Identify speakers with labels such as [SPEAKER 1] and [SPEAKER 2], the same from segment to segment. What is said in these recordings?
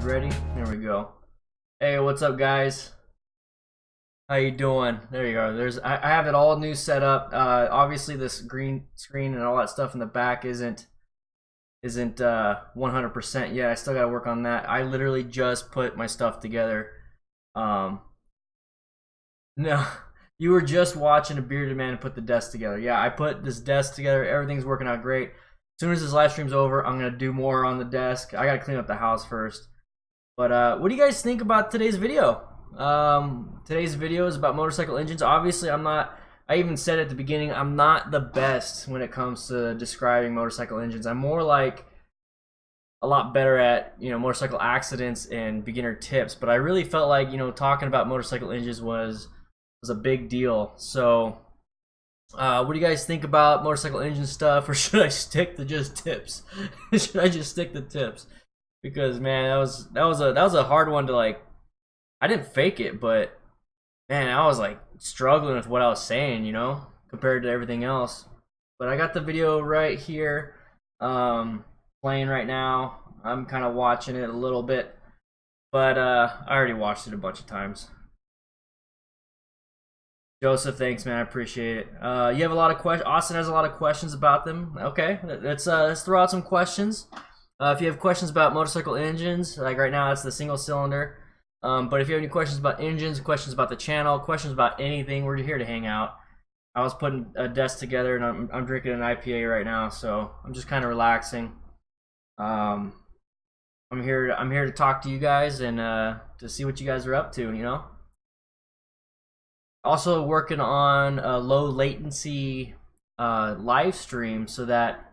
[SPEAKER 1] guys ready? There we go. Hey, what's up, guys? How you doing? There you go. I have it all new set up. Obviously this green screen and all that stuff in the back isn't 100% yet. I still gotta work on that. I literally just put my stuff together. No, you were just watching a bearded man put the desk together. Yeah, I put this desk together. Everything's working out great. As soon as this live stream's over, I'm gonna do more on the desk. I gotta clean up the house first. But what do you guys think about today's video? Today's video is about motorcycle engines. Obviously, I even said at the beginning, I'm not the best when it comes to describing motorcycle engines. I'm more like a lot better at, motorcycle accidents and beginner tips. But I really felt like, talking about motorcycle engines was a big deal. So, what do you guys think about motorcycle engine stuff, or should I stick to just tips? Should I just stick to tips? Because man, that was a hard one to like. I didn't fake it, but man, I was like struggling with what I was saying, compared to everything else. But I got the video right here, playing right now. I'm kind of watching it a little bit, but I already watched it a bunch of times. Joseph, thanks, man. I appreciate it. You have a lot of questions. Austin has a lot of questions about them. Okay, let's throw out some questions. If you have questions about motorcycle engines, like right now, it's the single cylinder. But if you have any questions about engines, questions about the channel, questions about anything, we're here to hang out. I was putting a desk together, and I'm drinking an IPA right now, so I'm just kind of relaxing. I'm here to talk to you guys and to see what you guys are up to, Also working on a low latency live stream so that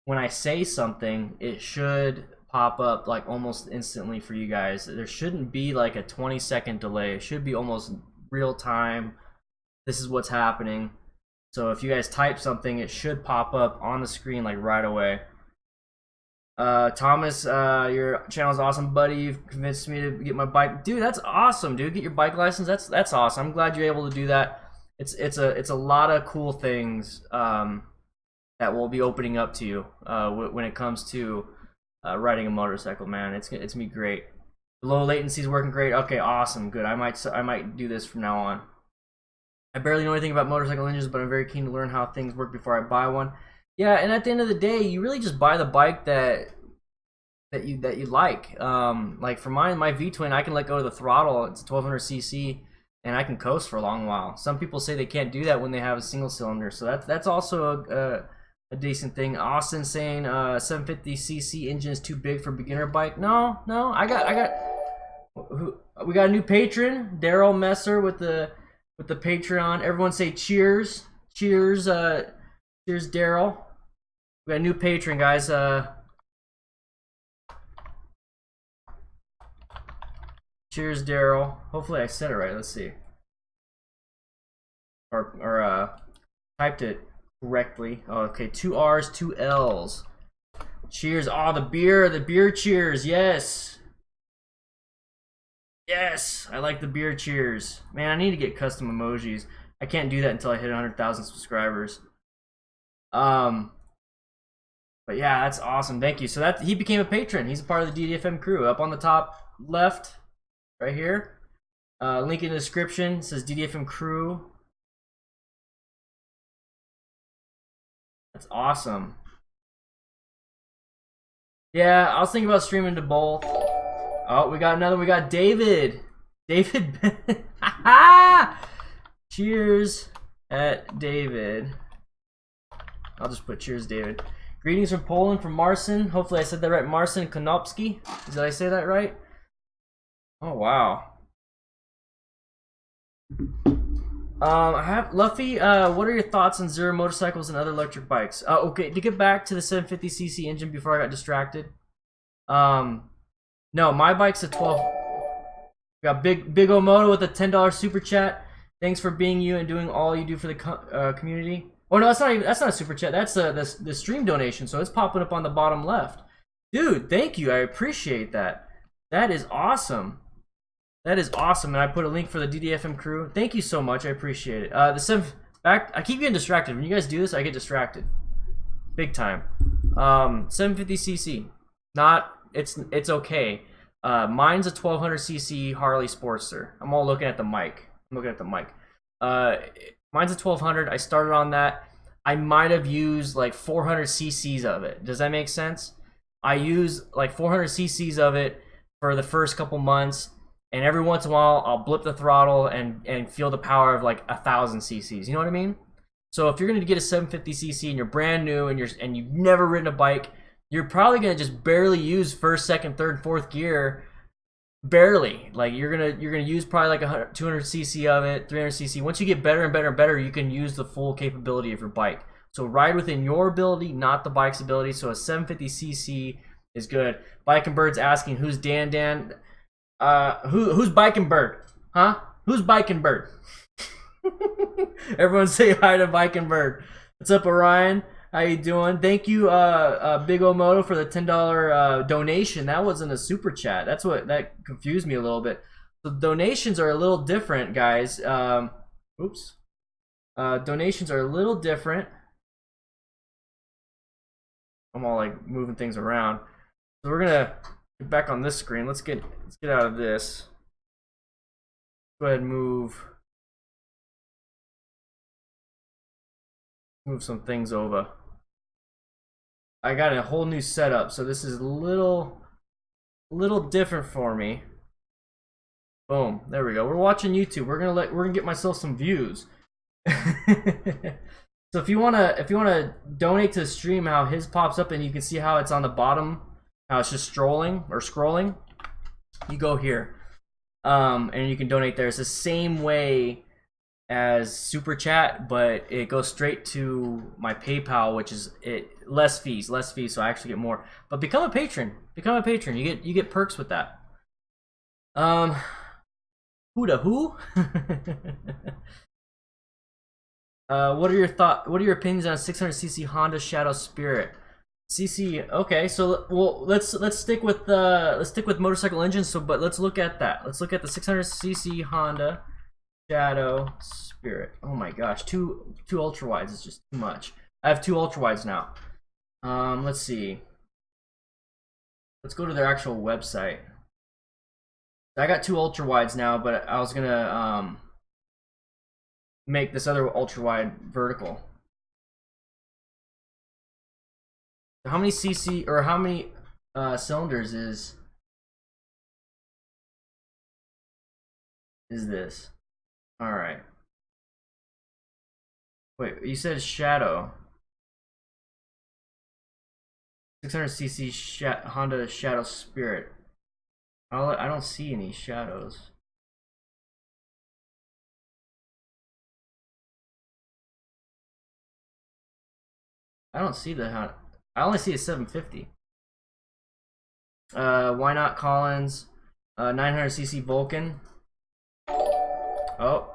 [SPEAKER 1] when I say something, it should pop up like almost instantly for you guys. There shouldn't be like a 20-second delay. It should be almost real time. This is what's happening. So if you guys type something, it should pop up on the screen like right away. Thomas, your channel's awesome, buddy. You've convinced me to get my bike. Dude, that's awesome, dude. Get your bike license. That's awesome. I'm glad you're able to do that. It's a lot of cool things that will be opening up to you when it comes to riding a motorcycle, man. It's gonna be great. Low latency is working great. Okay, awesome, good. I might do this from now on. I barely know anything about motorcycle engines, but I'm very keen to learn how things work before I buy one. Yeah, and at the end of the day, you really just buy the bike that you like. Like for my V-twin, I can let go of the throttle. It's 1200cc, and I can coast for a long while. Some people say they can't do that when they have a single cylinder, so that's also a decent thing. Austin saying 750cc engine is too big for beginner bike. No, we got a new patron, Daryl Messer with the Patreon. Everyone say cheers, cheers, cheers, Daryl. We got a new patron, guys. Cheers, Daryl. Hopefully I said it right. Let's see. Or typed it correctly. Oh, okay, 2 R's, 2 L's. Cheers. Oh, the beer cheers. Yes. Yes, I like the beer cheers. Man, I need to get custom emojis. I can't do that until I hit 100,000 subscribers. But yeah, that's awesome. Thank you. So he became a patron. He's a part of the DDFM crew. Up on the top left, right here. Link in the description. It says DDFM crew. That's awesome. Yeah, I was thinking about streaming to both. Oh, we got another. We got David. David. Cheers at David. I'll just put cheers, David. Greetings from Poland, from Marcin. Hopefully I said that right. Marcin Konopski. Did I say that right? Oh, wow. I have Luffy. What are your thoughts on Zero motorcycles and other electric bikes? Okay, to get back to the 750cc engine before I got distracted. No, my bike's a 12. We got Big Omoto with a $10 super chat. Thanks for being you and doing all you do for the community. Oh no, that's not a super chat. That's the stream donation. So it's popping up on the bottom left. Dude, thank you. I appreciate that. That is awesome. That is awesome. And I put a link for the DDFM crew. Thank you so much. I appreciate it. I keep getting distracted. When you guys do this, I get distracted. Big time. 750cc. It's okay. Mine's a 1200cc Harley Sportster. I'm all looking at the mic. I'm looking at the mic. Mine's a 1200. I started on that. I might have used like 400 cc's of it. Does that make sense? I use like 400 cc's of it for the first couple months, and every once in a while I'll blip the throttle and feel the power of like 1,000 cc's. You know what I mean? So if you're gonna get a 750cc and you're brand new and you've never ridden a bike, you're probably gonna just barely use first, second, third, fourth gear. Barely. Like you're gonna use probably like 200cc of it, 300cc. Once you get better and better and better, you can use the full capability of your bike. So ride within your ability, not the bike's ability. So a 750cc is good. Bike and Bird's asking who's Dan. Who's Bike and Bird? Huh? Who's Bike and Bird? Everyone say hi to Bike and Bird. What's up, Orion? How you doing? Thank you, Big Omoto, for the $10 donation. That wasn't a super chat. That confused me a little bit. The donations are a little different, guys. Oops. Donations are a little different. I'm all like moving things around. So we're gonna get back on this screen. Let's get out of this. Go ahead and move some things over. I got a whole new setup, so this is a little different for me. Boom, there we go. We're watching YouTube. We're gonna get myself some views. So if you wanna donate to the stream, how his pops up and you can see how it's on the bottom, how it's just scrolling. You go here, and you can donate there. It's the same way as super chat, but it goes straight to my PayPal, which is less fees, so I actually get more. But become a patron. You get perks with that. Who da who? What are your opinions on 600cc Honda Shadow Spirit? CC. Okay, so well, let's stick with motorcycle engines. But let's look at that. Let's look at the 600cc Honda Shadow Spirit. Oh my gosh, two ultra wides is just too much. I have 2 ultra wides now. Let's see. Let's go to their actual website. I got 2 ultra wides now, but I was gonna make this other ultra wide vertical. How many cc or how many cylinders is this? All right. Wait, you said Shadow. 600cc Honda Shadow Spirit. I don't see any shadows. I don't see the Honda. I only see a 750. Why not Collins? 900cc Vulcan. Oh,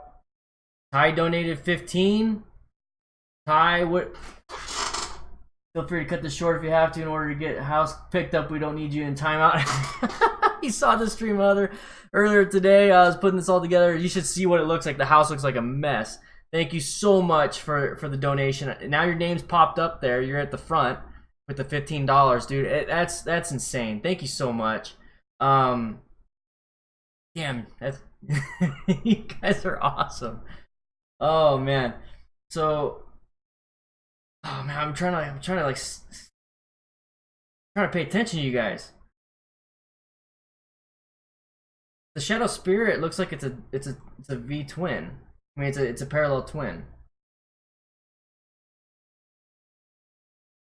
[SPEAKER 1] Ty donated 15. Ty, what? Feel free to cut this short if you have to in order to get house picked up. We don't need you in timeout. You saw the stream earlier today. I was putting this all together. You should see what it looks like. The house looks like a mess. Thank you so much for the donation. Now your name's popped up there. You're at the front with the $15, dude. That's insane. Thank you so much. Damn, that's you guys are awesome. Oh man. So, oh man, I'm trying to like trying to pay attention to you guys. The Shadow Spirit looks like it's a V twin. I mean, it's a parallel twin.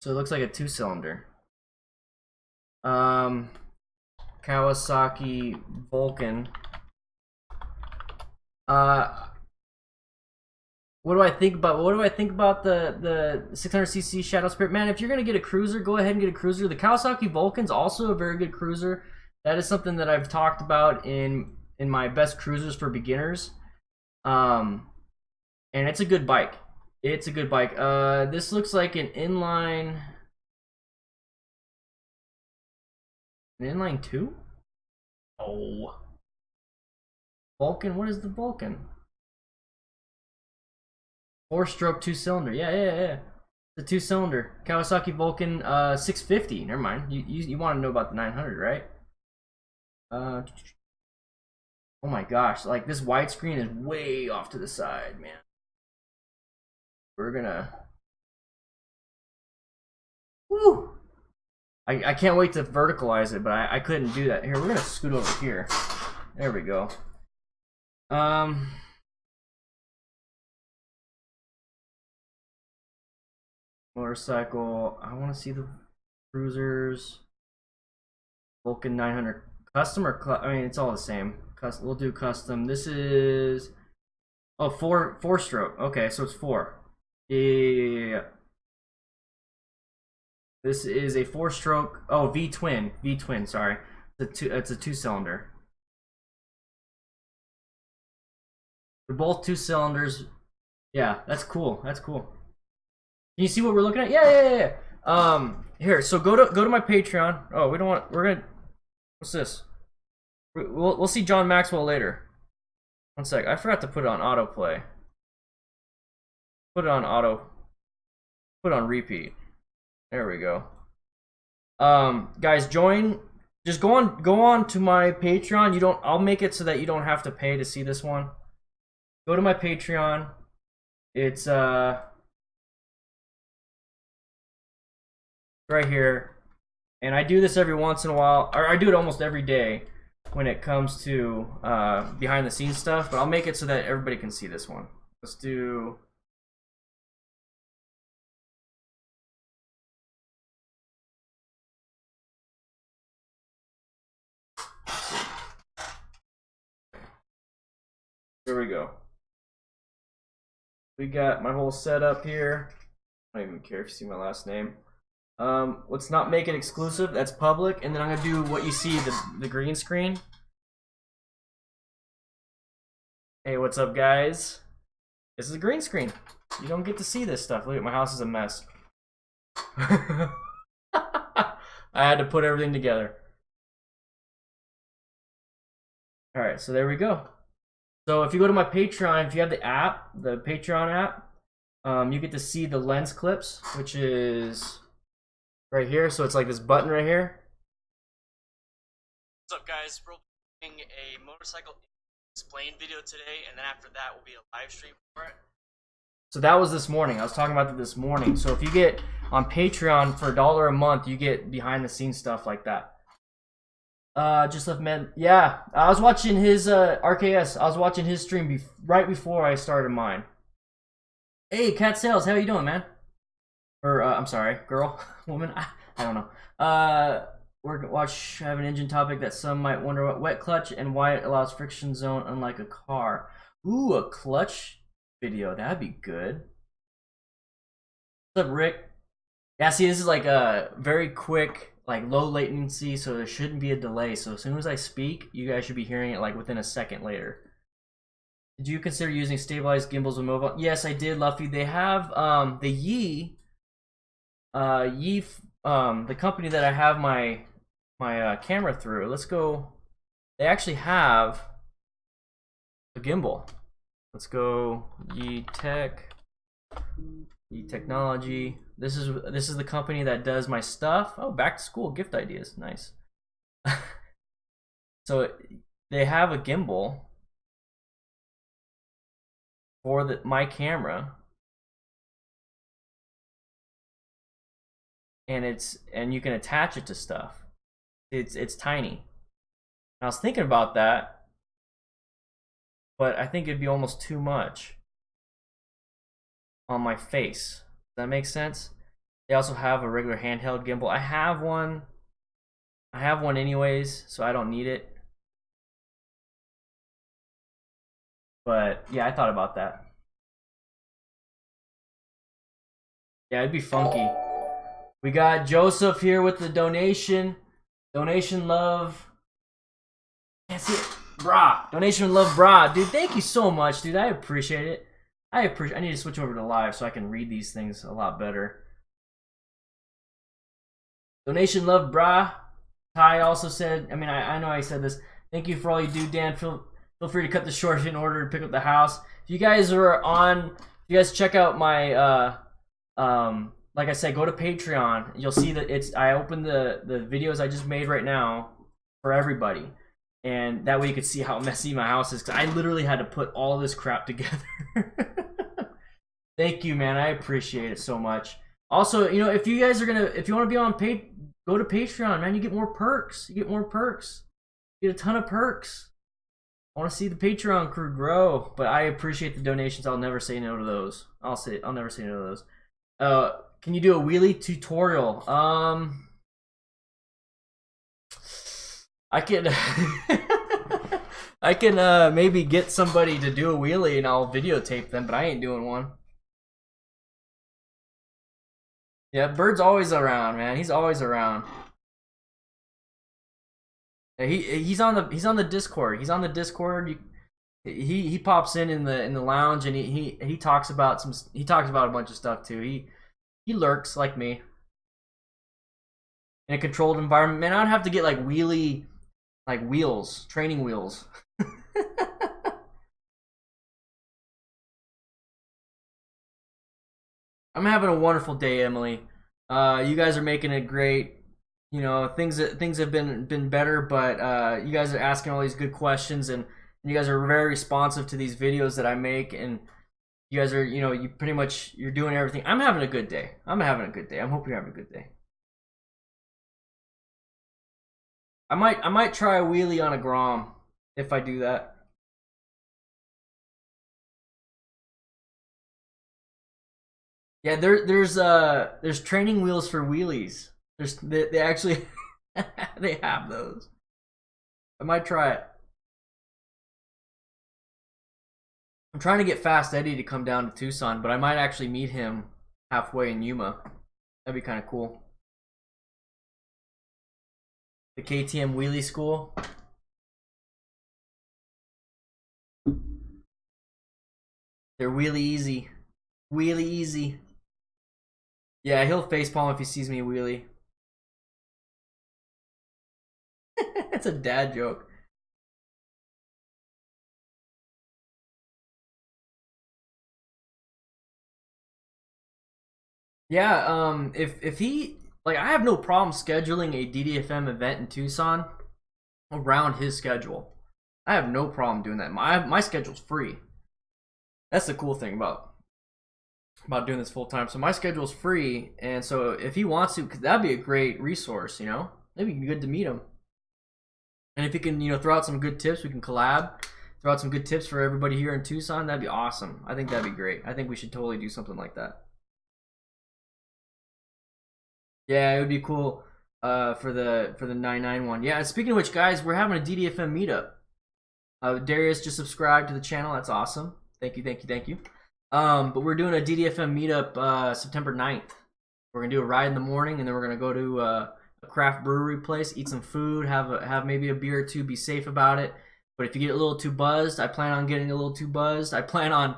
[SPEAKER 1] So it looks like a 2-cylinder. Kawasaki Vulcan. What do I think about the 600cc Shadow Spirit? Man, if you're gonna get a cruiser, go ahead and get a cruiser. The Kawasaki Vulcan's also a very good cruiser. That is something that I've talked about in my best cruisers for beginners. And it's a good bike. It's a good bike. This looks like an inline 2? Oh. Vulcan, what is the Vulcan? 4-stroke 2-cylinder. Yeah. The 2-cylinder. Kawasaki Vulcan 650. Never mind. You want to know about the 900, right? Oh my gosh, like this widescreen is way off to the side, man. We're gonna. Woo! I can't wait to verticalize it, but I couldn't do that. Here, we're gonna scoot over here. There we go. Motorcycle. I want to see the cruisers. Vulcan 900 custom or I mean, it's all the same. We'll do custom. This is four stroke. Okay, so it's 4. Yeah. This is a 4-stroke. Oh, V twin. Sorry, it's a 2-cylinder. They're both 2 cylinders. Yeah, that's cool. Can you see what we're looking at? Yeah. Here, so go to my Patreon. Oh, we're gonna. What's this? We'll see John Maxwell later. One sec. I forgot to put it on autoplay. Put it on repeat. There we go. Guys, join. Just go on to my Patreon. I'll make it so that you don't have to pay to see this one. Go to my Patreon. It's right here. And I do this every once in a while, or I do it almost every day when it comes to behind the scenes stuff, but I'll make it so that everybody can see this one. Let's do. There we go. We got my whole setup here. I don't even care if you see my last name. Let's not make it exclusive. That's public. And then I'm gonna do what you see, the green screen. Hey, what's up, guys? This is a green screen. You don't get to see this stuff. Look, my house is a mess. I had to put everything together. All right, so there we go. So if you go to my Patreon, if you have the app, the Patreon app, you get to see the lens clips, which is right here. So it's like this button right here.
[SPEAKER 2] What's up, guys? We're doing a motorcycle explain video today, and then after that will be a live stream for it.
[SPEAKER 1] So that was this morning. I was talking about it this morning. So if you get on Patreon for $1 a month, you get behind the scenes stuff like that. Just left men. Yeah, I was watching his RKS. I was watching his stream right before I started mine. Hey, Cat Sales, how you doing, man? Or I'm sorry, girl, woman. I don't know. I have an engine topic that some might wonder what wet clutch and why it allows friction zone unlike a car. Ooh, a clutch video. That'd be good. What's up, Rick? Yeah, see, this is like a very quick, like low latency, so there shouldn't be a delay. So as soon as I speak, you guys should be hearing it like within a second later. Did you consider using stabilized gimbals with mobile? Yes, I did, Luffy. They have the the company that I have my camera through. Let's go. They actually have a gimbal. Let's go Yi Technology. This is the company that does my stuff. Oh, back to school gift ideas. Nice. So they have a gimbal for my camera, and you can attach it to stuff. It's tiny. I was thinking about that, but I think it'd be almost too much on my face. Does that make sense? They also have a regular handheld gimbal. I have one anyways, so I don't need it. But yeah, I thought about that. Yeah, it'd be funky. We got Joseph here with the donation. Donation love. Can't see it. Brah. Donation love, brah. Dude, thank you so much, dude. I appreciate it. I need to switch over to live so I can read these things a lot better. Donation love, brah. Ty also said, I know I said this. Thank you for all you do, Dan. Feel free to cut this short in order to pick up the house. If you guys are on, if you guys check out my, like I said, go to Patreon. You'll see that I opened the videos I just made right now for everybody. and that way you could see how messy my house is. Cause I literally had to put all this crap together. Thank you, man. I appreciate it so much. Also, you know, if you guys are gonna, if you want to be on go to Patreon, man. You get more perks. You get more perks. You get a ton of perks. I want to see the Patreon crew grow, but I appreciate the donations. I'll never say no to those. I'll never say no to those. Can you do a wheelie tutorial? I can I can maybe get somebody to do a wheelie and I'll videotape them, but I ain't doing one. Yeah, Bird's always around, man. He's always around. Yeah, he's on the Discord. He's on the Discord. He pops in the lounge and he talks about a bunch of stuff too. He lurks like me. In a controlled environment, man, I'd have to get like wheelie, like wheels, training wheels. I'm having a wonderful day, Emily. You guys are making it great. You know, things have been better, but you guys are asking all these good questions, and you guys are very responsive to these videos that I make, and you guys are, you know, you're doing everything. I'm having a good day. I'm having a good day. I hope you're having a good day. I might try a wheelie on a Grom if I do that. Yeah, there's training wheels for wheelies. They actually they have those. I might try it. I'm trying to get Fast Eddie to come down to Tucson, but I might actually meet him halfway in Yuma. That'd be kind of cool. The KTM wheelie school. They're wheelie easy. Wheelie easy. Yeah, he'll facepalm if he sees me wheelie. It's a dad joke. Yeah, if he, like, I have no problem scheduling a DDFM event in Tucson around his schedule. I have no problem doing that. My schedule's free. That's the cool thing about doing this full time. So my schedule's free, and so if he wants to, that'd be a great resource, you know? Maybe it'd be good to meet him. And if he can, you know, throw out some good tips, we can collab. Throw out some good tips for everybody here in Tucson. That'd be awesome. I think that'd be great. I think we should totally do something like that. Yeah, it would be cool for the 991. Yeah, speaking of which, guys, we're having a DDFM meetup. Darius just subscribed to the channel. That's awesome. Thank you. But we're doing a DDFM meetup September 9th. We're gonna do a ride in the morning, and then we're gonna go to a craft brewery place, eat some food, have maybe a beer or two, be safe about it. But if you get a little too buzzed, I plan on getting a little too buzzed. I plan on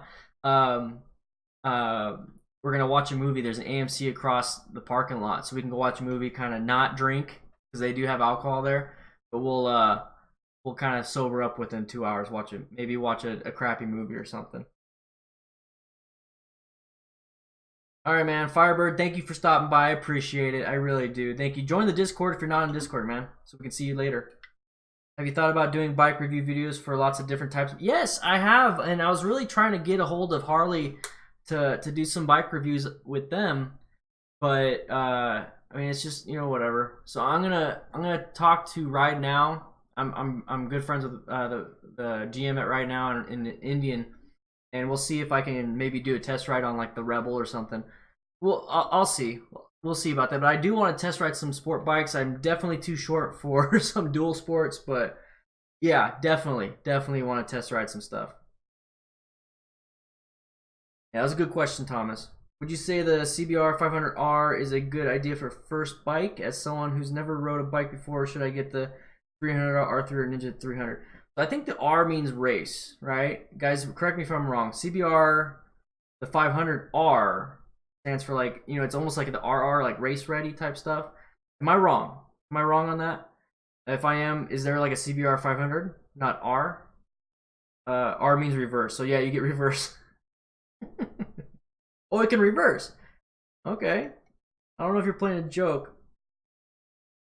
[SPEAKER 1] we're gonna watch a movie. There's an AMC across the parking lot, so we can go watch a movie, kind of not drink because they do have alcohol there. But we'll kind of sober up within 2 hours. Maybe watch a crappy movie or something. All right, man. Firebird, thank you for stopping by. I appreciate it. I really do. Thank you. Join the Discord if you're not in Discord, man, so we can see you later. Have you thought about doing bike review videos for lots of different types? Yes, I have, and I was really trying to get a hold of Harley to do some bike reviews with them, but I mean, it's just, you know, whatever. So I'm gonna talk to Ride Now. I'm good friends with the GM at Ride Now in Indian, and we'll see if I can maybe do a test ride on like the Rebel or something. Well, I'll see. We'll see about that. But I do want to test ride some sport bikes. I'm definitely too short for some dual sports, but yeah, definitely want to test ride some stuff. Yeah, that was a good question, Thomas. Would you say the CBR 500R is a good idea for first bike? As someone who's never rode a bike before, should I get the 300R R3 or Ninja 300? So I think the R means race, right? Guys, correct me if I'm wrong. CBR, the 500R stands for, like, you know, it's almost like the RR, like race ready type stuff. Am I wrong? Am I wrong on that? If I am, is there like a CBR 500, not R? R means reverse. So yeah, you get reverse. Oh, it can reverse. Okay. I don't know if you're playing a joke.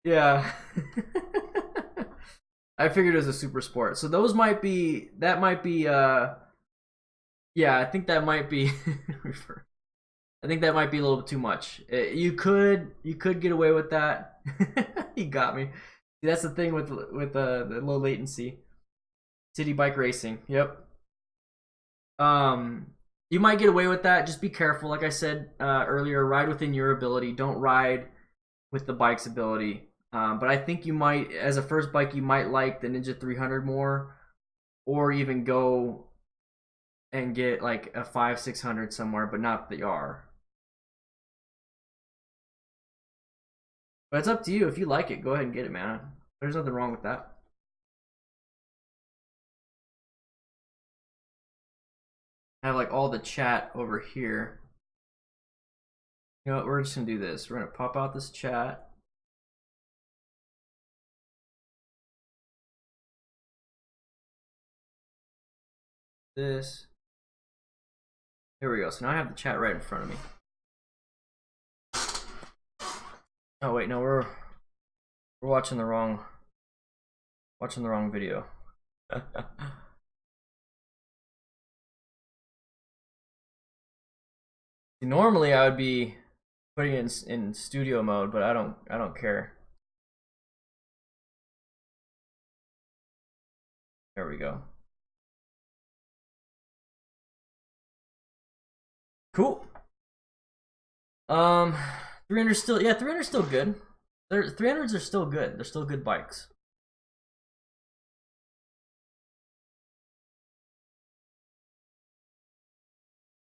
[SPEAKER 1] Yeah. I figured it was a super sport. So those might be. That might be. Yeah, I think that might be. I think that might be a little bit too much. You could get away with that. He got me. See, that's the thing with the low latency. City bike racing. Yep. You might get away with that. Just be careful. Like I said earlier, ride within your ability. Don't ride with the bike's ability. But I think you might, as a first bike, you might like the Ninja 300 more, or even go and get like a 500-600 somewhere, but not the R. But it's up to you. If you like it, go ahead and get it, man. There's nothing wrong with that. I have like all the chat over here. You know what? We're just gonna do this. We're gonna pop out this chat. This. Here we go. So now I have the chat right in front of me. Oh wait, no, we're watching the wrong video. Normally I would be putting it in studio mode, but I don't care. There we go. Cool. 300 still, yeah, 300 still good. 300s are still good. They're still good bikes.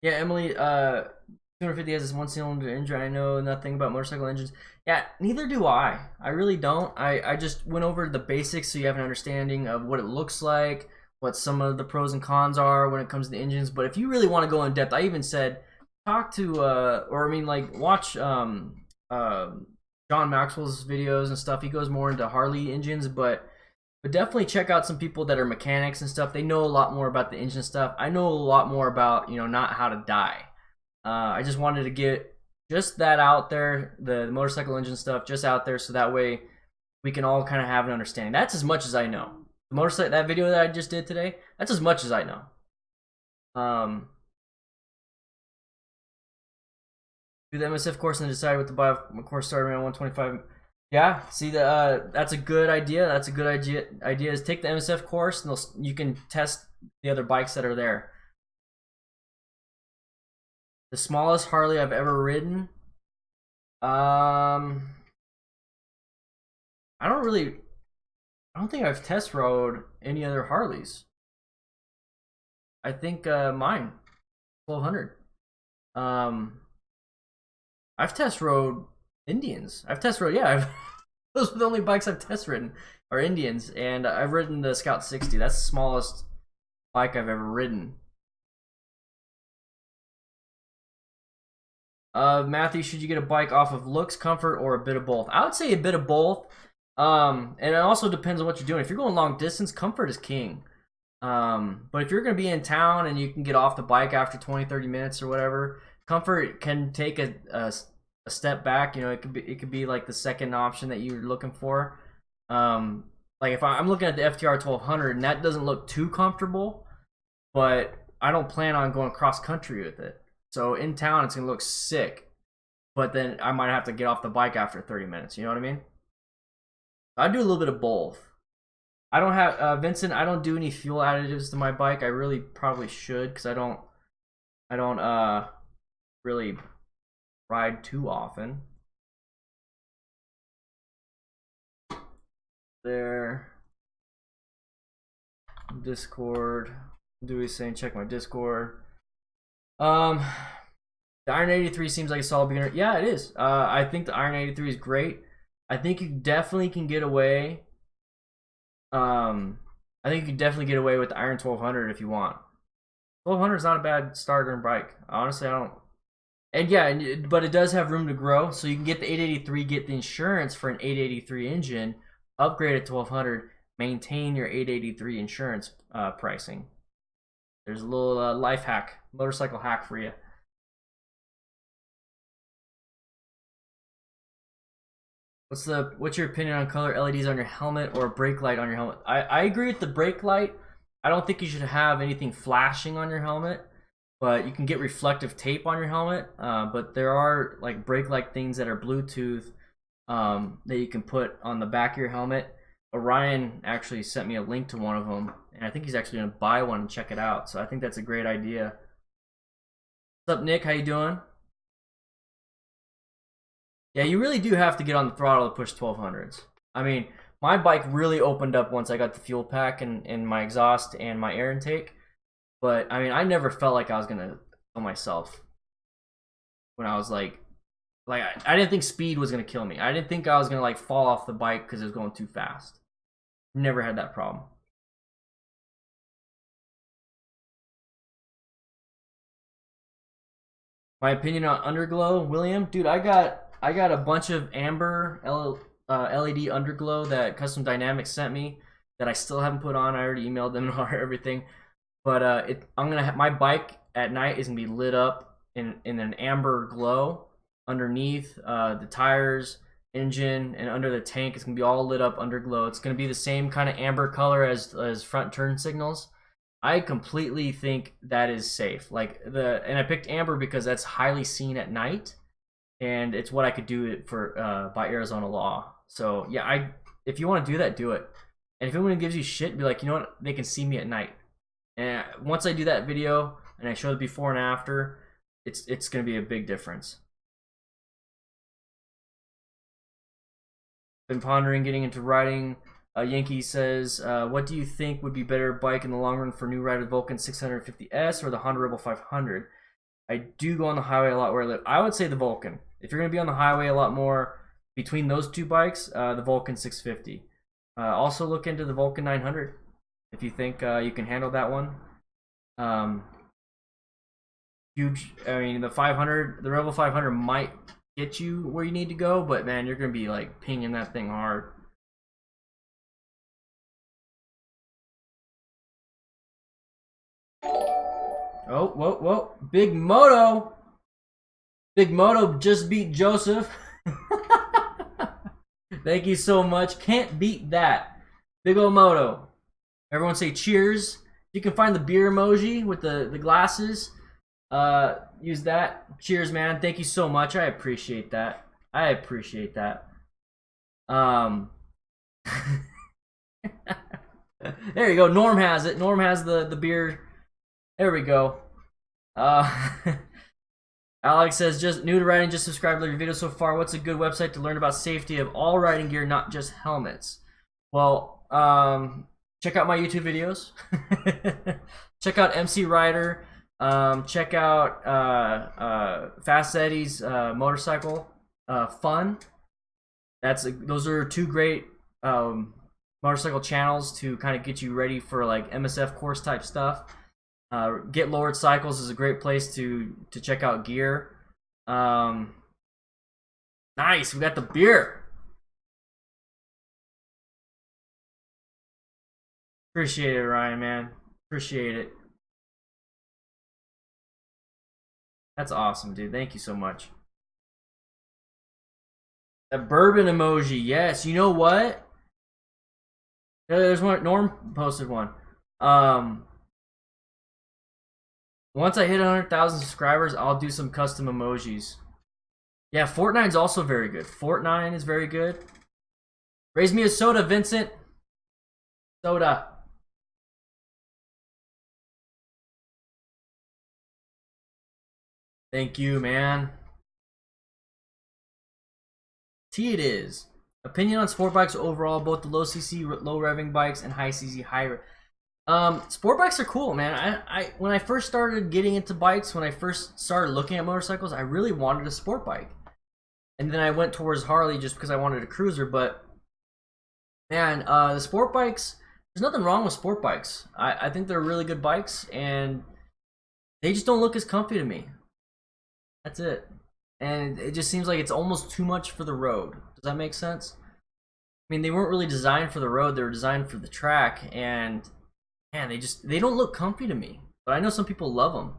[SPEAKER 1] Yeah, Emily, 250 has this one cylinder engine. I know nothing about motorcycle engines. Yeah, neither do I. I really don't. I just went over the basics so you have an understanding of what it looks like, what some of the pros and cons are when it comes to the engines. But if you really want to go in depth, I even said talk to watch John Maxwell's videos and stuff. He goes more into Harley engines, but definitely check out some people that are mechanics and stuff. They know a lot more about the engine stuff. I know a lot more about, not how to die. I just wanted to get just that out there, the motorcycle engine stuff, just out there, so that way we can all kind of have an understanding. That's as much as I know. The motorcycle, that video that I just did today, that's as much as I know. Do the MSF course and then decide what to buy. Of course, starting around 125. Yeah, see that's a good idea. That's a good idea. Is take the MSF course and you can test the other bikes that are there. The smallest Harley I've ever ridden. I don't think I've test rode any other Harleys. I think mine, 1200. I've test rode Indians. Those are the only bikes I've test ridden are Indians, and I've ridden the Scout 60. That's the smallest bike I've ever ridden. Matthew, should you get a bike off of looks, comfort, or a bit of both? I would say a bit of both. And it also depends on what you're doing. If you're going long distance, comfort is king. But if you're going to be in town and you can get off the bike after 20-30 minutes or whatever, comfort can take a step back. It could be like the second option that you're looking for. Like if I'm looking at the FTR 1200 and that doesn't look too comfortable, but I don't plan on going cross country with it. So in town it's gonna look sick, but then I might have to get off the bike after 30 minutes. You know what I mean? I do a little bit of both. I don't have Vincent. I don't do any fuel additives to my bike. I really probably should because I don't really ride too often. There. Discord. Duey saying check my Discord. The Iron 83 seems like a solid beginner. Yeah, it is. I think the Iron 83 is great. I think you definitely can get away. I think you can definitely get away with the Iron 1200 if you want. 1200 is not a bad starter bike. Honestly, I don't. And yeah, but it does have room to grow. So you can get the 883, get the insurance for an 883 engine, upgrade it to 1200, maintain your 883 insurance pricing. There's a little life hack, motorcycle hack for you. What's your opinion on color LEDs on your helmet or brake light on your helmet? I agree with the brake light. I don't think you should have anything flashing on your helmet, but you can get reflective tape on your helmet. But there are like brake light things that are Bluetooth that you can put on the back of your helmet. Orion actually sent me a link to one of them, and I think he's actually gonna buy one and check it out. So I think that's a great idea. What's up, Nick? How you doing? Yeah, you really do have to get on the throttle to push 1200s. I mean, my bike really opened up once I got the fuel pack and my exhaust and my air intake. But I mean, I never felt like I was gonna kill myself when I was like I didn't think speed was gonna kill me. I didn't think I was gonna like fall off the bike because it was going too fast. Never had that problem. My opinion on underglow, William, dude, I got a bunch of amber LED underglow that Custom Dynamics sent me that I still haven't put on. I already emailed them and everything, but I'm gonna have my bike at night is gonna be lit up in an amber glow underneath the tires, engine, and under the tank. It's gonna be all lit up underglow. It's gonna be the same kind of amber color as front turn signals. I completely think that is safe. And I picked amber because that's highly seen at night, and it's what I could do it for by Arizona law. So yeah, if you want to do that, do it. And if anyone gives you shit, be like, you know what? They can see me at night. And once I do that video and I show the before and after, it's gonna be a big difference. Been pondering getting into riding. Yankee says, what do you think would be better bike in the long run for new rider, Vulcan 650S or the Honda Rebel 500? I do go on the highway a lot where I live. I would say the Vulcan. If you're going to be on the highway a lot more between those two bikes, the Vulcan 650. Also look into the Vulcan 900 if you think you can handle that one. Huge. I mean, the 500, the Rebel 500 might get you where you need to go, but man, you're going to be like pinging that thing hard. Oh, whoa. Big Moto. Big Moto just beat Joseph. Thank you so much. Can't beat that. Big ol' Moto. Everyone say cheers. You can find the beer emoji with the glasses. Use that. Cheers, man. Thank you so much. I appreciate that. There you go. Norm has it. Norm has the beer. There we go. Alex says, just new to riding, just subscribe to your video so far. What's a good website to learn about safety of all riding gear, not just helmets? Well, check out my YouTube videos. Check out MC Rider. Check out Fast Eddie's motorcycle fun. Those are two great motorcycle channels to kind of get you ready for like MSF course type stuff. Get Lowered Cycles is a great place to check out gear. Nice, we got the beer. Appreciate it, Ryan, man. Appreciate it. That's awesome, dude. Thank you so much. That bourbon emoji, yes. You know what? There's one. Norm posted one. Once I hit 100,000 subscribers, I'll do some custom emojis. Yeah, Fortnine's also very good. Fortnine is very good. Raise me a soda, Vincent. Soda. Thank you, man. T it is. Opinion on sport bikes overall, both the low CC, low revving bikes, and high CC, high. Sport bikes are cool, man. I when I first started getting into bikes, when I first started looking at motorcycles, I really wanted a sport bike, and then I went towards Harley just because I wanted a cruiser. But man, the sport bikes, there's nothing wrong with sport bikes. I think they're really good bikes, and they just don't look as comfy to me. That's it. And it just seems like it's almost too much for the road. Does that make sense? I mean, they weren't really designed for the road. They were designed for the track, and man, they don't look comfy to me. But I know some people love them.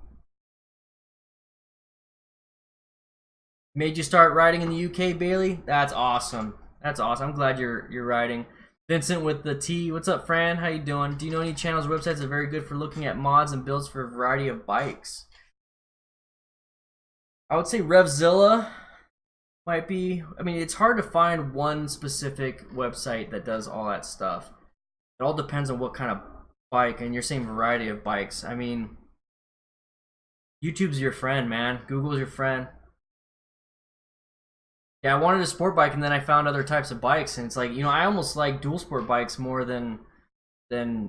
[SPEAKER 1] Made you start riding in the UK, Bailey? That's awesome. That's awesome. I'm glad you're riding. Vincent with the T. What's up, Fran? How you doing? Do you know any channels or websites that are very good for looking at mods and builds for a variety of bikes? I would say REVZILLA might be. I mean, it's hard to find one specific website that does all that stuff. It all depends on what kind of bike, and you're saying variety of bikes. I mean, YouTube's your friend, man. Google's your friend. Yeah, I wanted a sport bike, and then I found other types of bikes, and it's like, you know, I almost like dual sport bikes more than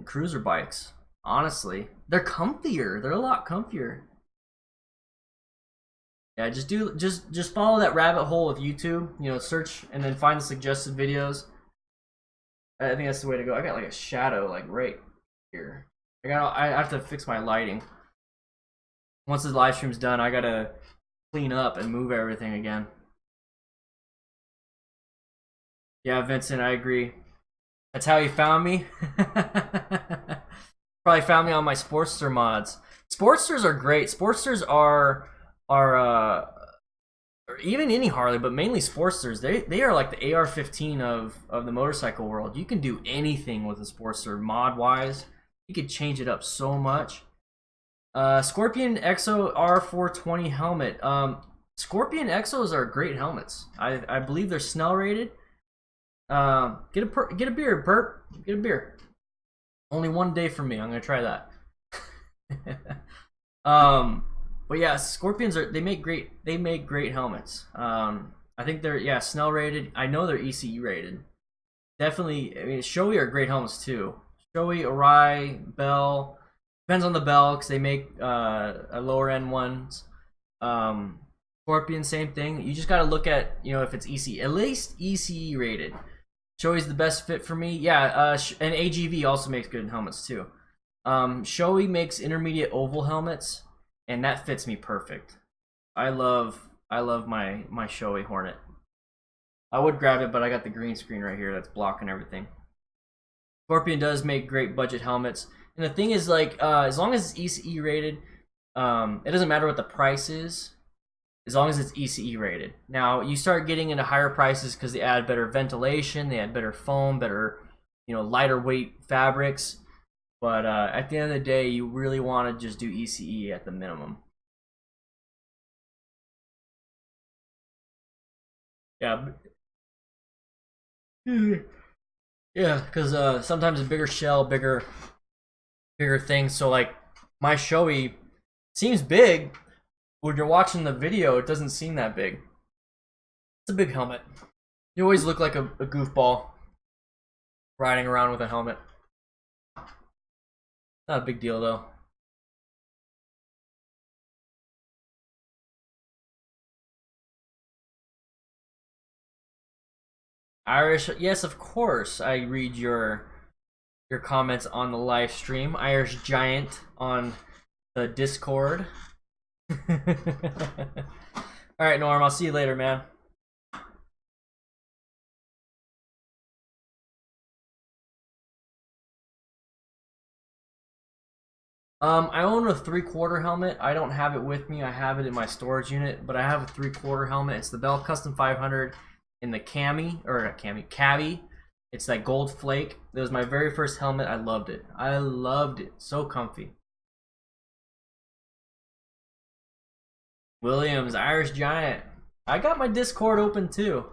[SPEAKER 1] cruiser bikes. Honestly, they're comfier. They're a lot comfier. Yeah, just follow that rabbit hole of YouTube. You know, search and then find the suggested videos. I think that's the way to go. I got like a shadow like right here. I have to fix my lighting. Once the live stream's done, I gotta clean up and move everything again. Yeah, Vincent, I agree. That's how you found me. Probably found me on my Sportster mods. Sportsters are great. Sportsters are or even any Harley, but mainly Sportsters. They are like the AR-15 of the motorcycle world. You can do anything with a Sportster mod wise. You could change it up so much. Scorpion Exo R420 helmet. Scorpion Exos are great helmets. I believe they're SNEL rated. Get a beer, Bert. Get a beer. Only one day for me. I'm gonna try that. But yeah, Scorpions they make great helmets. I think they're SNEL rated. I know they're ECE rated. Definitely. I mean, Shoei are great helmets too. Shoei, Orion, Bell. Depends on the Bell because they make a lower end ones. Scorpion, same thing. You just gotta look at, you know, if it's ECE, at least ECE rated. Shoei's the best fit for me. Yeah, and AGV also makes good helmets too. Shoei makes intermediate oval helmets, and that fits me perfect. I love my Shoei Hornet. I would grab it, but I got the green screen right here that's blocking everything. Scorpion does make great budget helmets, and the thing is, like, as long as it's ECE rated, it doesn't matter what the price is. As long as it's ECE rated. Now, you start getting into higher prices because they add better ventilation, they add better foam, better, you know, lighter weight fabrics. But at the end of the day, you really want to just do ECE at the minimum. Yeah. Yeah, because sometimes a bigger shell, bigger things. So, like, my Shoei seems big. When you're watching the video, it doesn't seem that big. It's a big helmet. You always look like a goofball riding around with a helmet. Not a big deal, though. Irish, yes, of course. I read your comments on the live stream. Irish Giant on the Discord. Alright, Norm, I'll see you later, man. I own a 3/4 helmet. I don't have it with me. I have it in my storage unit, but I have a 3/4 helmet. It's the Bell Custom 500 in the Cabby. It's that gold flake. It was my very first helmet. I loved it. I loved it. So comfy. Williams, Irish Giant. I got my Discord open too.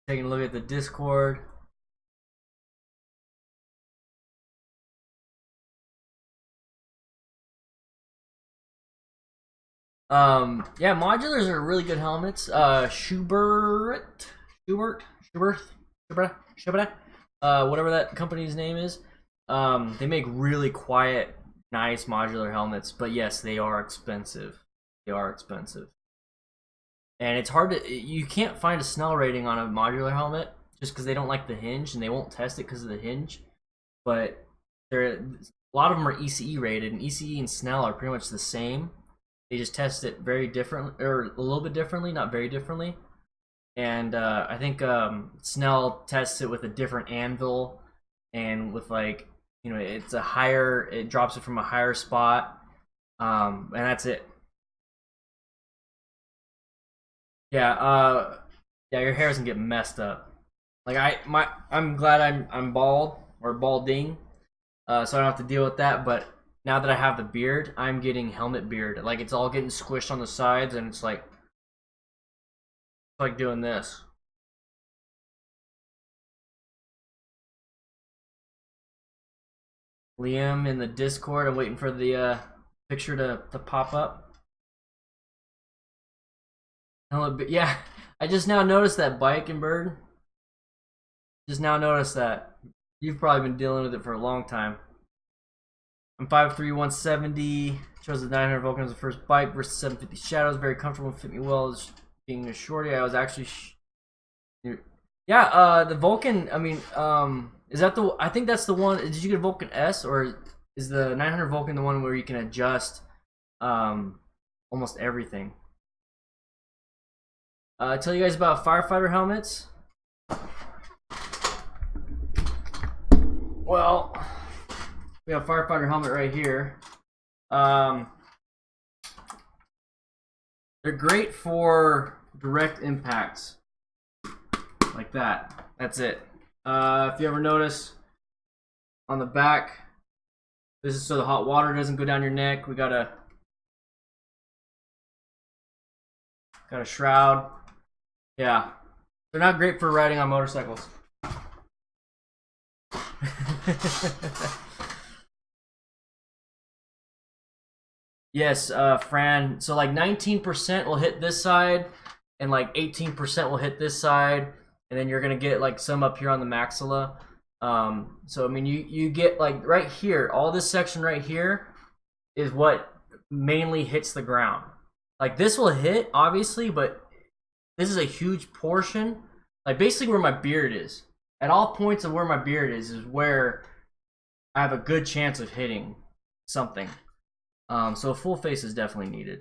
[SPEAKER 1] Taking a look at the Discord. Yeah, modulars are really good helmets. Schubert, whatever that company's name is. They make really quiet, nice modular helmets, but yes, they are expensive. And it's hard to, you can't find a SNEL rating on a modular helmet just because they don't like the hinge and they won't test it because of the hinge. But a lot of them are ECE rated, and ECE and SNEL are pretty much the same. They just test it very differently, or a little bit differently, not very differently. And I think SNEL tests it with a different anvil and with like, you know, it's a higher, it drops it from a higher spot, and that's it. Yeah, yeah, your hair doesn't get messed up. Like I'm glad I'm bald or balding, so I don't have to deal with that. But now that I have the beard, I'm getting helmet beard. Like it's all getting squished on the sides, and it's like doing this. Liam in the Discord. I'm waiting for the picture to pop up. Helmet, yeah. I just now noticed that bike and bird. Just now noticed that. You've probably been dealing with it for a long time. I'm 5'3", 170. Chose the 900 Vulcan as the first bike versus 750 Shadows. Very comfortable and fit me well as being a shorty. I was actually... yeah, the Vulcan, I mean, is that the... I think that's the one... Did you get a Vulcan S, or is the 900 Vulcan the one where you can adjust almost everything? Tell you guys about firefighter helmets. Well, we have a firefighter helmet right here. They're great for direct impacts, like that. That's it. If you ever notice, on the back, this is so the hot water doesn't go down your neck. We got a shroud. Yeah, they're not great for riding on motorcycles. Yes, Fran. So like 19% will hit this side, and like 18% will hit this side, and then you're gonna get like some up here on the maxilla. So I mean, you get like right here, all this section right here is what mainly hits the ground. Like this will hit, obviously, but this is a huge portion. Like basically where my beard is. At all points of where my beard is where I have a good chance of hitting something. So a full face is definitely needed.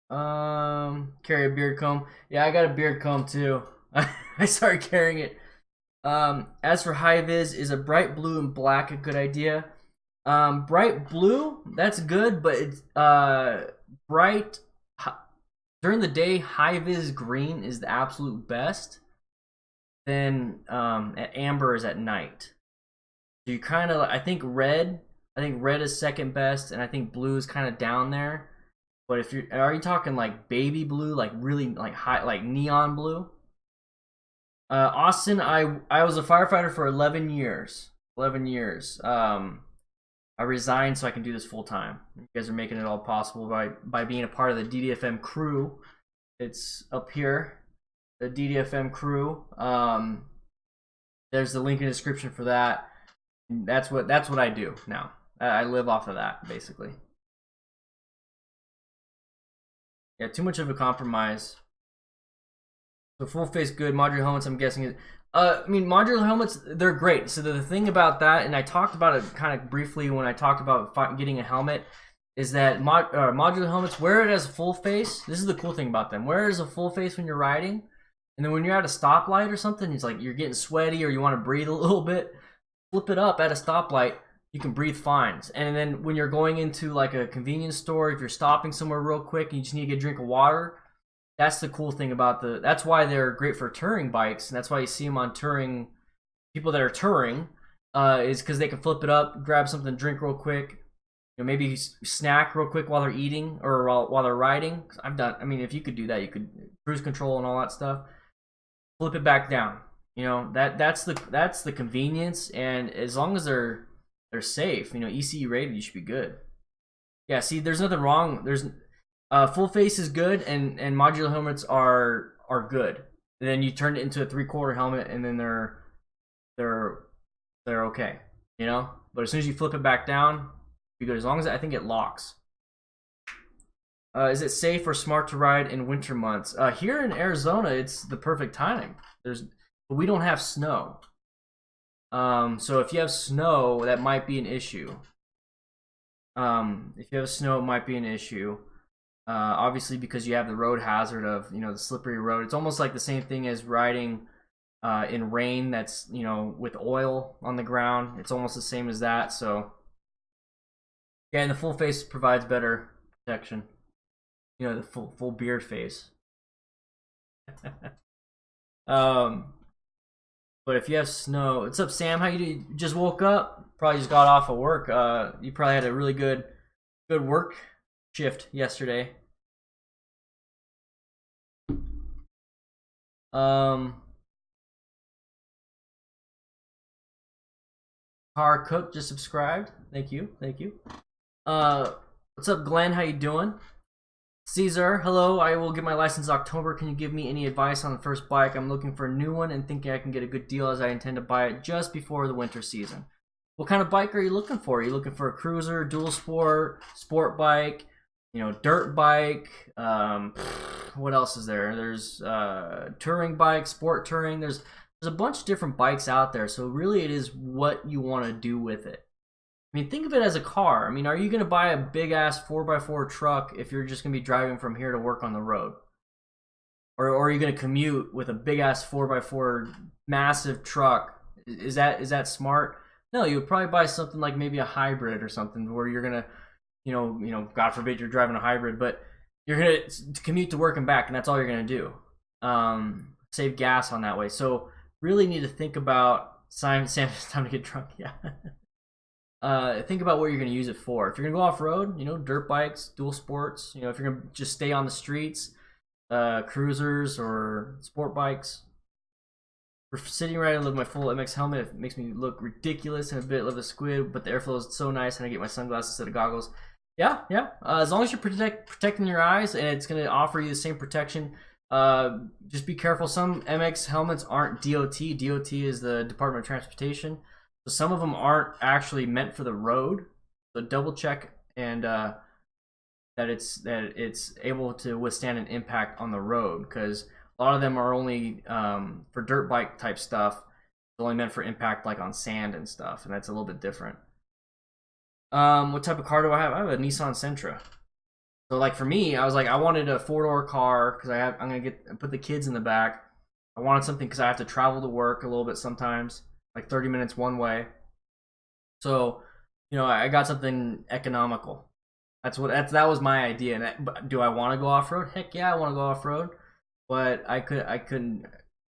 [SPEAKER 1] Carry a beard comb. Yeah, I got a beard comb too. I started carrying it. As for high vis, is a bright blue and black a good idea? Bright blue, that's good, but it's bright during the day. High vis green is the absolute best. Then amber is at night. So you kind of, I think red is second best, and I think blue is kind of down there. But if you're, are you talking like baby blue, like really like high, like neon blue? Austin, I was a firefighter for 11 years. 11 years. I resigned so I can do this full time. You guys are making it all possible by being a part of the DDFM crew. It's up here, the DDFM crew. There's the link in the description for that. That's what I do now. I live off of that basically. Yeah, too much of a compromise. So full face good. Modular helmets, I'm guessing it. I mean, modular helmets, they're great. So the thing about that, and I talked about it kind of briefly when I talked about getting a helmet, is that modular helmets, wear it as a full face. This is the cool thing about them. Wear it as a full face when you're riding, and then when you're at a stoplight or something, it's like you're getting sweaty or you want to breathe a little bit, flip it up at a stoplight. You can breathe fine. And then when you're going into like a convenience store, if you're stopping somewhere real quick and you just need to get a drink of water, that's the cool thing about that's why they're great for touring bikes, and that's why you see them on touring, people that are touring, is because they can flip it up, grab something to drink real quick, you know, maybe snack real quick while they're eating or while they're riding. I mean, if you could do that, you could cruise control and all that stuff, flip it back down. You know, that's the convenience, and as long as they're safe, you know, ECE rated, you should be good. Yeah, see, there's nothing wrong. There's full face is good, and modular helmets are good. And then you turn it into a 3/4 helmet, and then they're okay, you know. But as soon as you flip it back down, be good. As long as I think it locks. Is it safe or smart to ride in winter months? Here in Arizona, it's the perfect time. But we don't have snow. So if you have snow, that might be an issue. If you have snow, it might be an issue. Obviously, because you have the road hazard of the slippery road. It's almost like the same thing as riding in rain. That's with oil on the ground. It's almost the same as that. So yeah, and the full face provides better protection. The full beard face. But if you have snow, what's up, Sam? How you doing? You just woke up? Probably just got off of work. You probably had a really good work shift yesterday. Car Cook just subscribed. Thank you. What's up, Glenn? How you doing? Caesar, hello. I will get my license in October. Can you give me any advice on the first bike? I'm looking for a new one and thinking I can get a good deal as I intend to buy it just before the winter season. What kind of bike are you looking for? Are you looking for a cruiser, dual sport, sport bike, dirt bike? What else is there? There's touring bike, sport touring. There's a bunch of different bikes out there. So really it is what you want to do with it. I mean, think of it as a car. I mean, are you going to buy a big-ass 4x4 truck if you're just going to be driving from here to work on the road? Or are you going to commute with a big-ass 4x4 massive truck? Is that smart? No, you would probably buy something like maybe a hybrid or something where you're going to, God forbid you're driving a hybrid, but you're going to commute to work and back, and that's all you're going to do. Save gas on that way. So really need to think about, Sam, it's time to get drunk, yeah. Think about what you're going to use it for. If you're going to go off-road, dirt bikes, dual sports, if you're going to just stay on the streets, cruisers or sport bikes. For sitting right, I live my full MX helmet. It makes me look ridiculous and a bit like a squid, but the airflow is so nice and I get my sunglasses instead of goggles. Yeah. As long as you're protecting your eyes and it's going to offer you the same protection, just be careful. Some MX helmets aren't DOT. DOT is the Department of Transportation. So some of them aren't actually meant for the road. So double check and that it's able to withstand an impact on the road, because a lot of them are only for dirt bike type stuff. It's only meant for impact like on sand and stuff, and that's a little bit different. What type of car do I have? I have a Nissan Sentra. So like for me, I was like, I wanted a 4-door car because I'm gonna put the kids in the back. I wanted something because I have to travel to work a little bit sometimes, like 30 minutes one way. So, I got something economical. That was my idea. And do I want to go off road? Heck yeah, I want to go off road. But I couldn't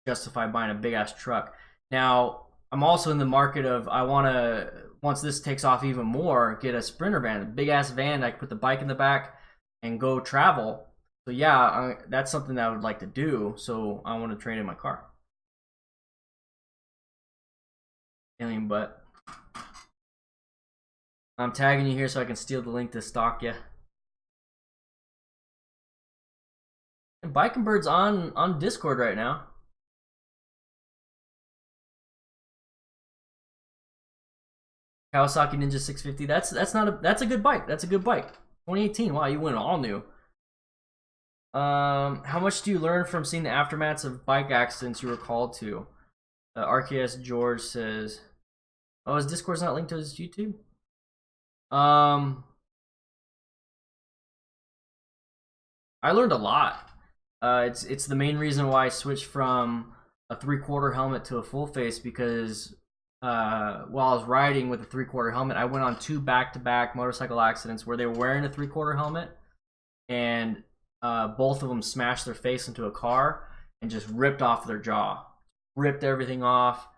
[SPEAKER 1] justify buying a big ass truck. Now I'm also in the market of, I want to, once this takes off even more, get a Sprinter van, a big ass van. I can put the bike in the back and go travel. So yeah, that's something that I would like to do. So I want to trade in my car. Alien butt. I'm tagging you here so I can steal the link to stalk you. And Biking Bird's on Discord right now. Kawasaki Ninja 650. That's a good bike. That's a good bike. 2018. Wow, you went all new. How much do you learn from seeing the aftermaths of bike accidents you were called to? RKS George says, "Oh, his Discord's not linked to his YouTube." I learned a lot. It's the main reason why I switched from a 3/4 helmet to a full face, because while I was riding with a 3/4 helmet, I went on 2 back-to-back motorcycle accidents where they were wearing a 3/4 helmet, and both of them smashed their face into a car and just ripped off their jaw, ripped everything off,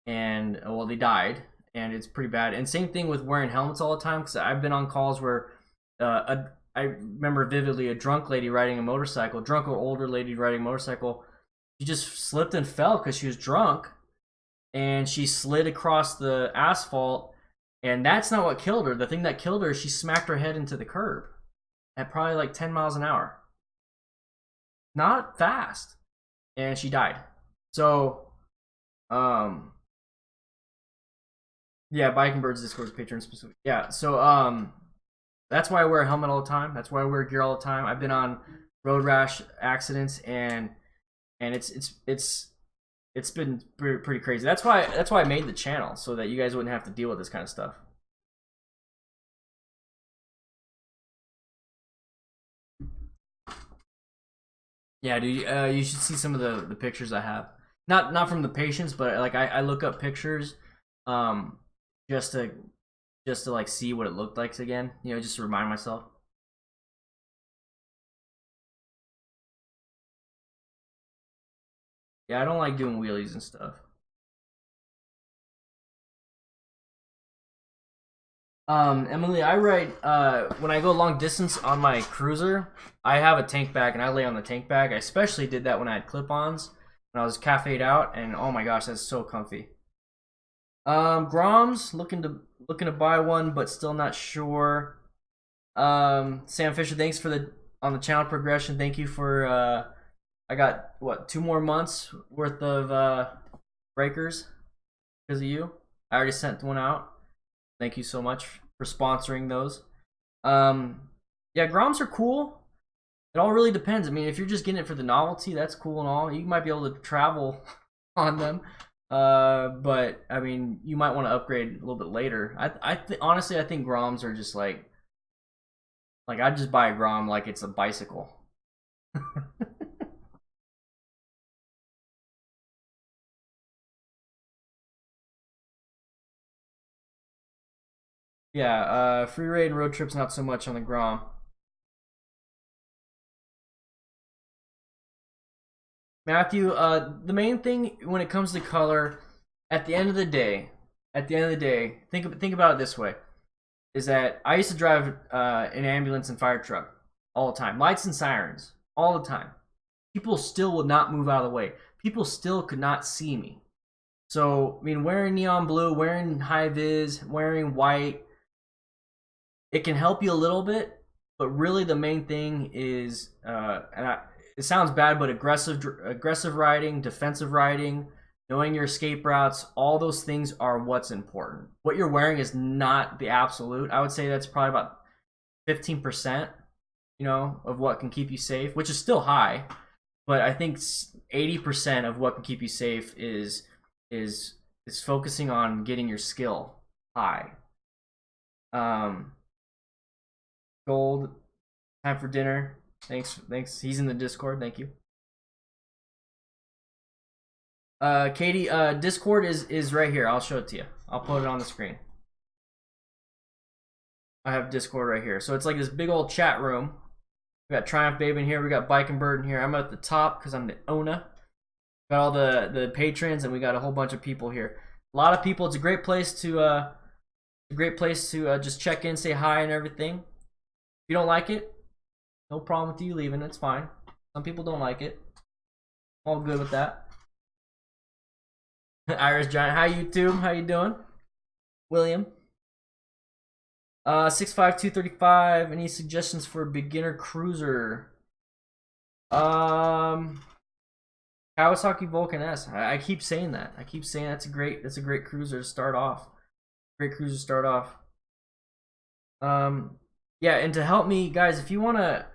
[SPEAKER 1] and well, they died. And it's pretty bad. And same thing with wearing helmets all the time, because I've been on calls where I remember vividly a drunk lady riding a motorcycle, drunk or older lady riding a motorcycle. She just slipped and fell because she was drunk, and she slid across the asphalt, and that's not what killed her. The thing that killed her is she smacked her head into the curb at probably like 10 miles an hour. Not fast. And she died. So, yeah, Biking Birds Discord's Patreon specific. Yeah, so that's why I wear a helmet all the time. That's why I wear gear all the time. I've been on road rash accidents, and it's been pretty crazy. That's why I made the channel, so that you guys wouldn't have to deal with this kind of stuff. Yeah, dude. You should see some of the pictures I have. Not from the patients, but like I look up pictures, um, just to like see what it looked like again. You know, just to remind myself. Yeah, I don't like doing wheelies and stuff. Emily, I ride when I go long distance on my cruiser. I have a tank bag and I lay on the tank bag. I especially did that when I had clip-ons when I was cafe'd out, and oh my gosh, that's so comfy. Groms looking to buy one, but still not sure. Sam Fisher, thanks for the on the channel progression. Thank you for I got what 2 more months worth of breakers because of you. I already sent one out. Thank you so much for sponsoring those. Yeah, Groms are cool. It all really depends. I mean, if you're just getting it for the novelty, that's cool and all. You might be able to travel on them. But I mean, you might want to upgrade a little bit later. Honestly, I think Groms are just like I'd just buy a Grom like it's a bicycle. Yeah, free raid and road trips not so much on the Grom. Matthew, the main thing when it comes to color, at the end of the day, think about it this way: is that I used to drive an ambulance and fire truck all the time, lights and sirens all the time. People still would not move out of the way. People still could not see me. So, I mean, wearing neon blue, wearing high vis, wearing white, it can help you a little bit, but really the main thing is, it sounds bad, but aggressive riding, defensive riding, knowing your escape routes, all those things are what's important. What you're wearing is not the absolute. I would say that's probably about 15%, you know, of what can keep you safe, which is still high, but I think 80% of what can keep you safe is focusing on getting your skill high. Gold, time for dinner. Thanks. He's in the Discord. Thank you. Katie, Discord is right here. I'll show it to you. I'll put it on the screen. I have Discord right here. So it's like this big old chat room. We got Triumph Babe in here. We got Bike and Bird in here. I'm at the top because I'm the owner. Got all the patrons, and we got a whole bunch of people here. A lot of people. It's a great place to just check in, say hi, and everything. If you don't like it, no problem with you leaving. It's fine. Some people don't like it. All good with that. Iris Giant, hi YouTube. How you doing? William. 65235. Any suggestions for a beginner cruiser? Kawasaki Vulcan S. I keep saying that. I keep saying that's a great cruiser to start off. Great cruiser to start off. Yeah, and to help me, guys, if you wanna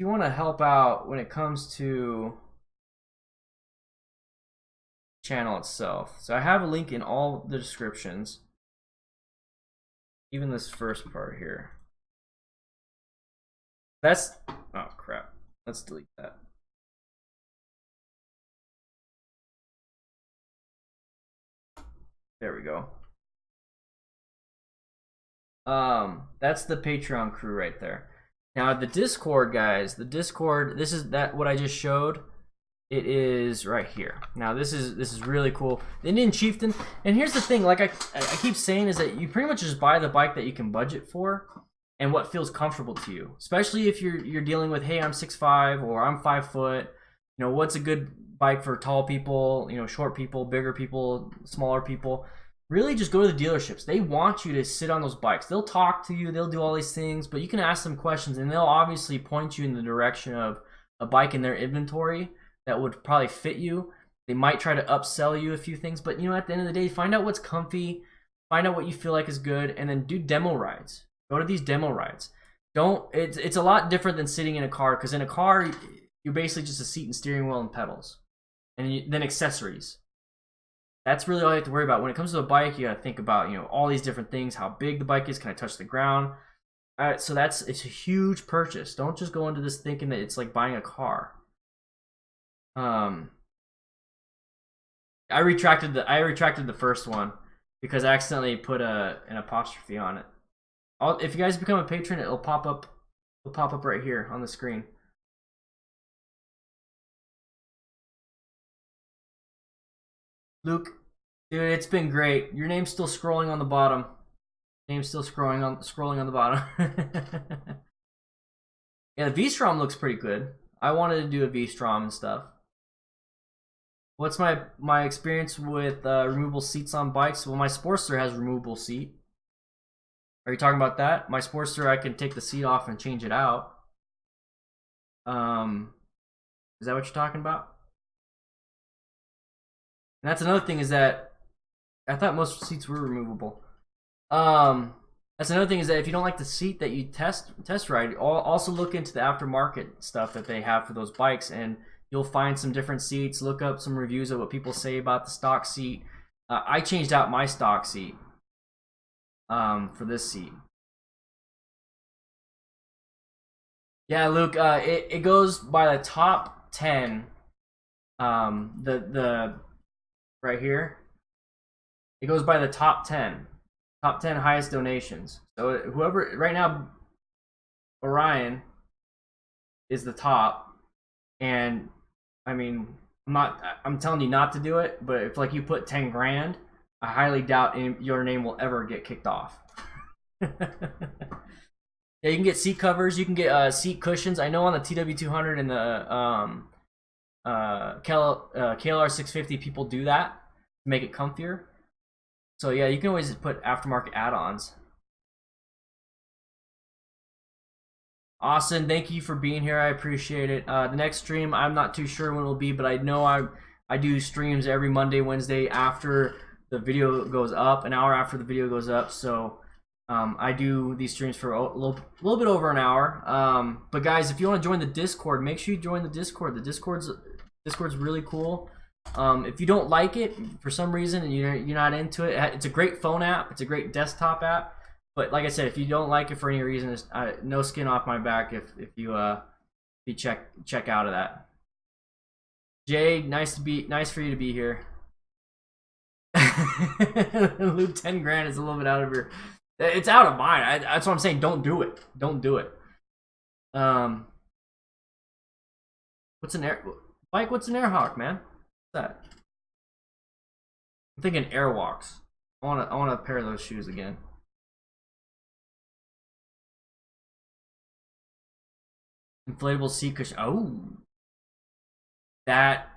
[SPEAKER 1] help out when it comes to channel itself, so I have a link in all the descriptions, even this first part here. That's oh crap. Let's delete that. There we go. That's the Patreon crew right there. Now the Discord, guys, this is what I just showed. It is right here. Now this is really cool. The Indian Chieftain, and here's the thing, like I keep saying, is that you pretty much just buy the bike that you can budget for and what feels comfortable to you. Especially if you're dealing with, hey, I'm 6'5" or I'm 5 foot. You know, what's a good bike for tall people, you know, short people, bigger people, smaller people. Really just go to the dealerships. They want you to sit on those bikes. They'll talk to you, they'll do all these things, but you can ask them questions and they'll obviously point you in the direction of a bike in their inventory that would probably fit you. They might try to upsell you a few things, but you know, at the end of the day, find out what's comfy, find out what you feel like is good, and then do demo rides. Go to these demo rides. It's a lot different than sitting in a car, because in a car, you're basically just a seat and steering wheel and pedals. And then accessories. That's really all you have to worry about. When it comes to a bike, you gotta think about, you know, all these different things, how big the bike is, can I touch the ground? So it's a huge purchase. Don't just go into this thinking that it's like buying a car. Um, I retracted the first one because I accidentally put an apostrophe on it. If you guys become a patron, it'll pop up. It'll pop up right here on the screen. Luke, dude, it's been great. Your name's still scrolling on the bottom. Name's still scrolling on the bottom. Yeah, the V-Strom looks pretty good. I wanted to do a V-Strom and stuff. What's my experience with removable seats on bikes? Well, my Sportster has removable seat. Are you talking about that? My Sportster, I can take the seat off and change it out. Is that what you're talking about? And that's another thing is that I thought most seats were removable. That's another thing is that if you don't like the seat that you test ride, also look into the aftermarket stuff that they have for those bikes, and you'll find some different seats. Look up some reviews of what people say about the stock seat. I changed out my stock seat for this seat. Yeah, Luke, it goes by the top 10. The right here, it goes by the top 10 highest donations. So whoever right now, Orion is the top, and I mean, I'm telling you not to do it, but if like you put 10 grand, I highly doubt your name will ever get kicked off. Yeah, you can get seat covers, you can get seat cushions. I know on the TW200 and the KLR 650 people do that to make it comfier. So yeah, you can always put aftermarket add-ons. Austin, thank you for being here. I appreciate it. The next stream, I'm not too sure when it will be, but I know I do streams every Monday, Wednesday after the video goes up, an hour after the video goes up. So I do these streams for a little bit over an hour. But guys, if you want to join the Discord, make sure you join the Discord. The Discord's really cool. If you don't like it for some reason and you're not into it, it's a great phone app. It's a great desktop app. But like I said, if you don't like it for any reason, no skin off my back if you check out of that. Jay, nice for you to be here. Luke, 10 grand is a little bit out of your. It's out of mine. That's what I'm saying. Don't do it. Don't do it. What's an Mike? What's an Airhawk, man? What's that? I'm thinking Airwalks. I want a pair of those shoes again. Inflatable seat cushion. Oh, that.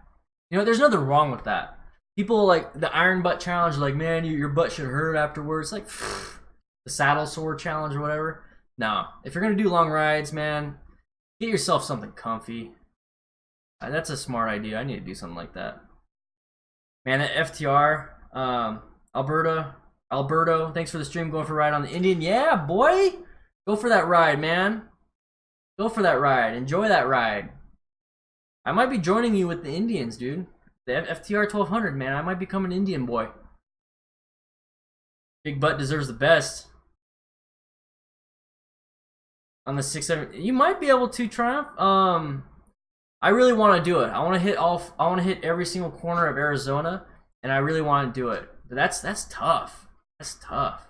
[SPEAKER 1] You know, there's nothing wrong with that. People like the iron butt challenge, like, man, your butt should hurt afterwards. Like the saddle sore challenge or whatever. No, if you're gonna do long rides, man, get yourself something comfy. That's a smart idea. I need to do something like that. Man, that FTR, Alberto, thanks for the stream. Going for a ride on the Indian. Yeah, boy, go for that ride, man. Go for that ride. Enjoy that ride. I might be joining you with the Indians, dude. The FTR 1200, man. I might become an Indian boy. Big butt deserves the best. On the 6-7, you might be able to triumph. I really want to do it. I want to hit every single corner of Arizona, and I really want to do it. But that's tough. That's tough.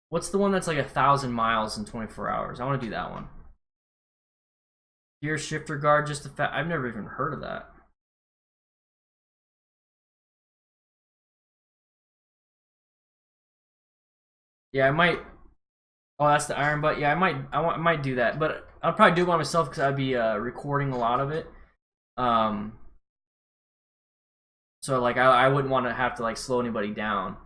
[SPEAKER 1] What's the one that's like 1,000 miles in 24 hours? I want to do that one. Gear shifter guard, just I've never even heard of that. Yeah, I might. Oh, that's the iron butt. Yeah, I might do that, but I'll probably do it by myself because I'd be recording a lot of it. So like I wouldn't want to have to like slow anybody down.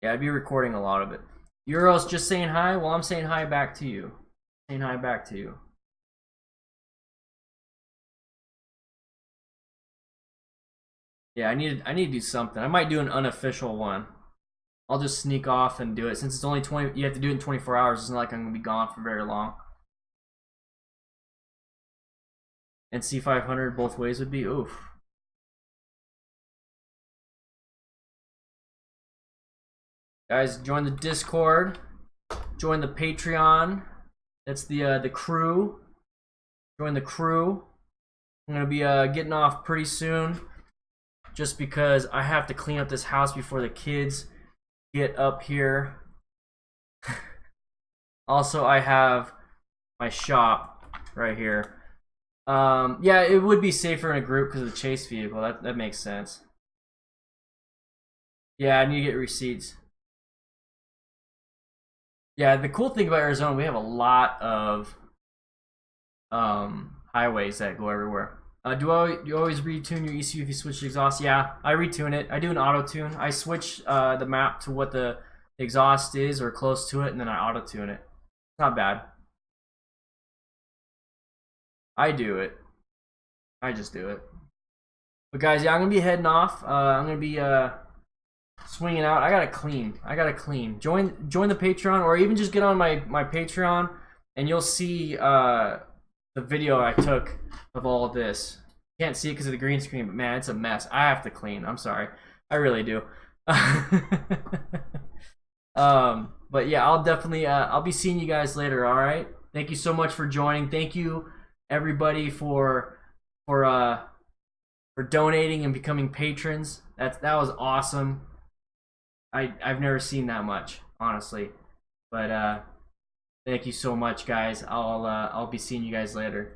[SPEAKER 1] Yeah, I'd be recording a lot of it. Euros just saying hi. Well, I'm saying hi back to you. Saying hi back to you. Yeah, I need to do something. I might do an unofficial one. I'll just sneak off and do it since it's only 20. You have to do it in 24 hours. It's not like I'm gonna be gone for very long. And C500 both ways would be oof. Guys, join the Discord. Join the Patreon. That's the crew. Join the crew. I'm gonna be getting off pretty soon, just because I have to clean up this house before the kids get up here. Also, I have my shop right here. Yeah, it would be safer in a group because of the chase vehicle. That makes sense. Yeah, I need to get receipts. Yeah, the cool thing about Arizona, we have a lot of highways that go everywhere. Do you always retune your ECU if you switch the exhaust? Yeah, I retune it. I do an auto tune. I switch the map to what the exhaust is or close to it, and then I auto tune it. It's not bad. I do it. I just do it. But guys, yeah, I'm gonna be heading off. I'm gonna be swinging out. I gotta clean. Join the Patreon, or even just get on my Patreon, and you'll see the video I took of all of this. Can't see it because of the green screen, but man, it's a mess. I have to clean. I'm sorry. I really do. But yeah, I'll definitely I'll be seeing you guys later. All right. Thank you so much for joining. Thank you everybody for donating and becoming patrons. That was awesome. I've never seen that much, honestly. But thank you so much, guys. I'll be seeing you guys later.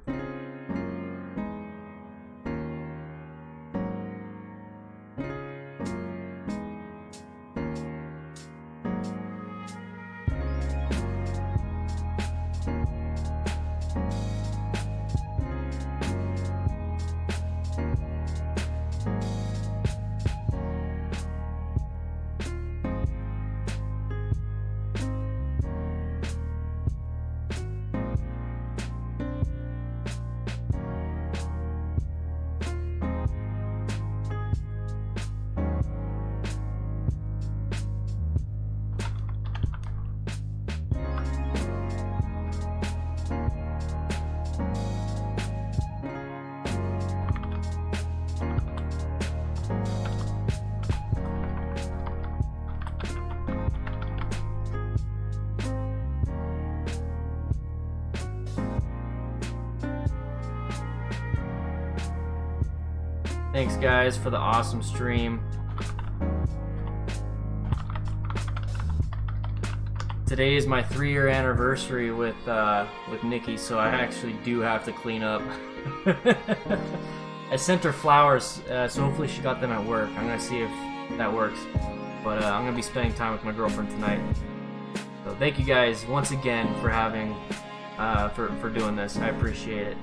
[SPEAKER 1] Thanks, guys, for the awesome stream. Today is my 3-year anniversary with Nikki, so I actually do have to clean up. I sent her flowers, so hopefully she got them at work. I'm gonna see if that works. But I'm gonna be spending time with my girlfriend tonight. So thank you guys once again for having for doing this. I appreciate it.